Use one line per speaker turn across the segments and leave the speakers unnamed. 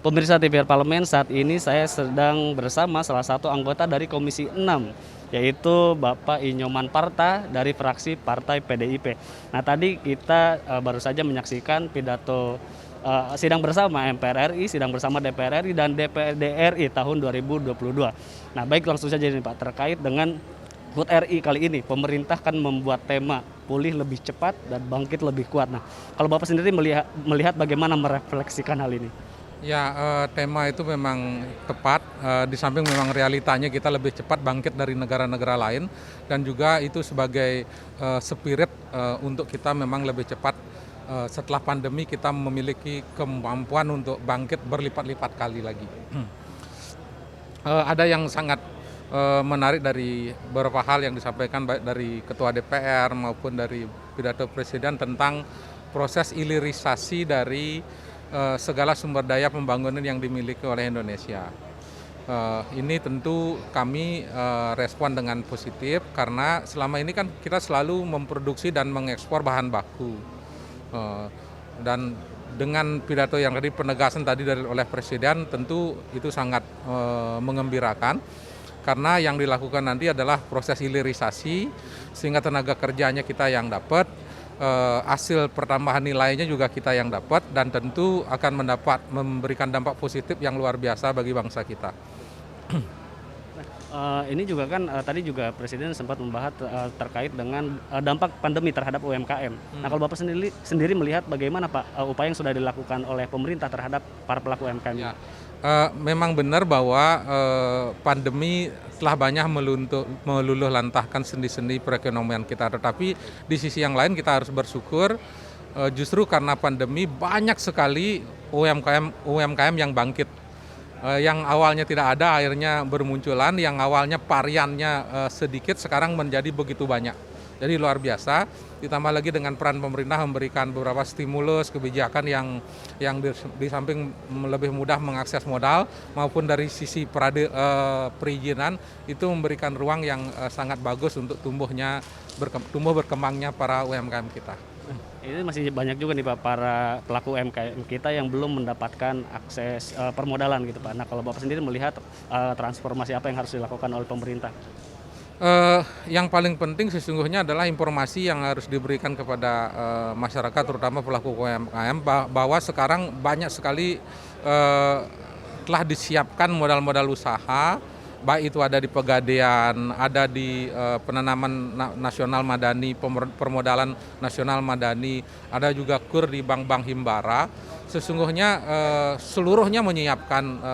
Pemirsa TVR Parlemen, saat ini saya sedang bersama salah satu anggota dari Komisi 6, yaitu Bapak Inyoman Parta dari fraksi Partai PDIP. Nah, tadi kita baru saja menyaksikan pidato sidang bersama MPR RI, sidang bersama DPR RI dan DPRD RI tahun 2022. Nah, baik, langsung saja nih Pak, terkait dengan HUT RI kali ini, pemerintah kan membuat tema pulih lebih cepat dan bangkit lebih kuat. Nah, kalau Bapak sendiri melihat bagaimana merefleksikan hal ini?
Ya, tema itu memang tepat, di samping memang realitanya kita lebih cepat bangkit dari negara-negara lain, dan juga itu sebagai spirit untuk kita memang lebih cepat setelah pandemi kita memiliki kemampuan untuk bangkit berlipat-lipat kali lagi. Ada yang sangat menarik dari beberapa hal yang disampaikan baik dari Ketua DPR maupun dari pidato Presiden tentang proses hilirisasi dari segala sumber daya pembangunan yang dimiliki oleh Indonesia. Ini tentu kami respon dengan positif karena selama ini kan kita selalu memproduksi dan mengekspor bahan baku. Dan dengan pidato yang tadi, penegasan tadi oleh Presiden, tentu itu sangat mengembirakan karena yang dilakukan nanti adalah proses hilirisasi sehingga tenaga kerjanya kita yang dapat, hasil pertambahan nilainya juga kita yang dapat, dan tentu akan memberikan dampak positif yang luar biasa bagi bangsa kita.
Ini juga kan tadi juga Presiden sempat membahas terkait dengan dampak pandemi terhadap UMKM. Nah, kalau Bapak sendiri melihat bagaimana Pak upaya yang sudah dilakukan oleh pemerintah terhadap para pelaku UMKM?
Ya, memang benar bahwa pandemi telah banyak meluluh lantahkan sendi-sendi perekonomian kita. Tetapi di sisi yang lain kita harus bersyukur justru karena pandemi banyak sekali UMKM yang bangkit. Yang awalnya tidak ada akhirnya bermunculan, yang awalnya variannya sedikit sekarang menjadi begitu banyak. Jadi luar biasa, ditambah lagi dengan peran pemerintah memberikan beberapa stimulus kebijakan yang di samping lebih mudah mengakses modal maupun dari sisi perizinan itu memberikan ruang yang sangat bagus untuk tumbuh berkembangnya para UMKM kita.
Ini masih banyak juga nih Pak para pelaku UMKM kita yang belum mendapatkan akses permodalan gitu Pak. Nah, kalau Bapak sendiri melihat transformasi apa yang harus dilakukan oleh pemerintah?
Yang paling penting sesungguhnya adalah informasi yang harus diberikan kepada masyarakat, terutama pelaku UMKM, bahwa sekarang banyak sekali telah disiapkan modal-modal usaha, baik itu ada di Pegadaian, ada di penanaman nasional madani, permodalan nasional madani, ada juga KUR di bank-bank himbara. Sesungguhnya seluruhnya menyiapkan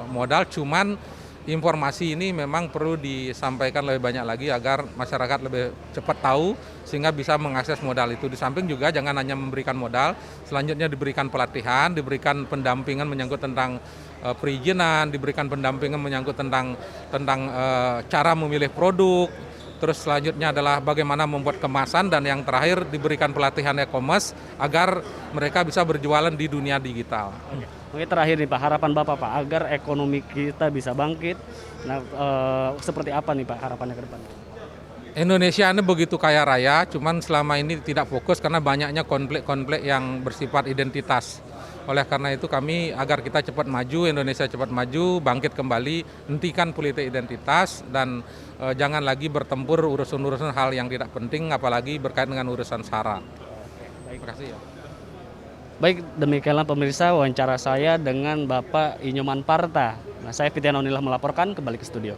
modal, cuman informasi ini memang perlu disampaikan lebih banyak lagi agar masyarakat lebih cepat tahu sehingga bisa mengakses modal itu. Di samping juga jangan hanya memberikan modal, selanjutnya diberikan pelatihan, diberikan pendampingan menyangkut tentang perizinan, diberikan pendampingan menyangkut tentang cara memilih produk. Terus selanjutnya adalah bagaimana membuat kemasan, dan yang terakhir diberikan pelatihan e-commerce agar mereka bisa berjualan di dunia digital.
Oke, terakhir nih Pak, harapan Bapak Pak agar ekonomi kita bisa bangkit. Nah, seperti apa nih Pak harapannya ke depan?
Indonesia ini begitu kaya raya, cuman selama ini tidak fokus karena banyaknya konflik-konflik yang bersifat identitas. Oleh karena itu kami agar kita cepat maju, Indonesia cepat maju, bangkit kembali, hentikan politik identitas, dan jangan lagi bertempur urusan-urusan hal yang tidak penting, apalagi berkait dengan urusan SARA. Terima kasih ya.
Baik, demikianlah pemirsa wawancara saya dengan Bapak Inyoman Parta. Nah, saya Fitian Onillah melaporkan kembali ke studio.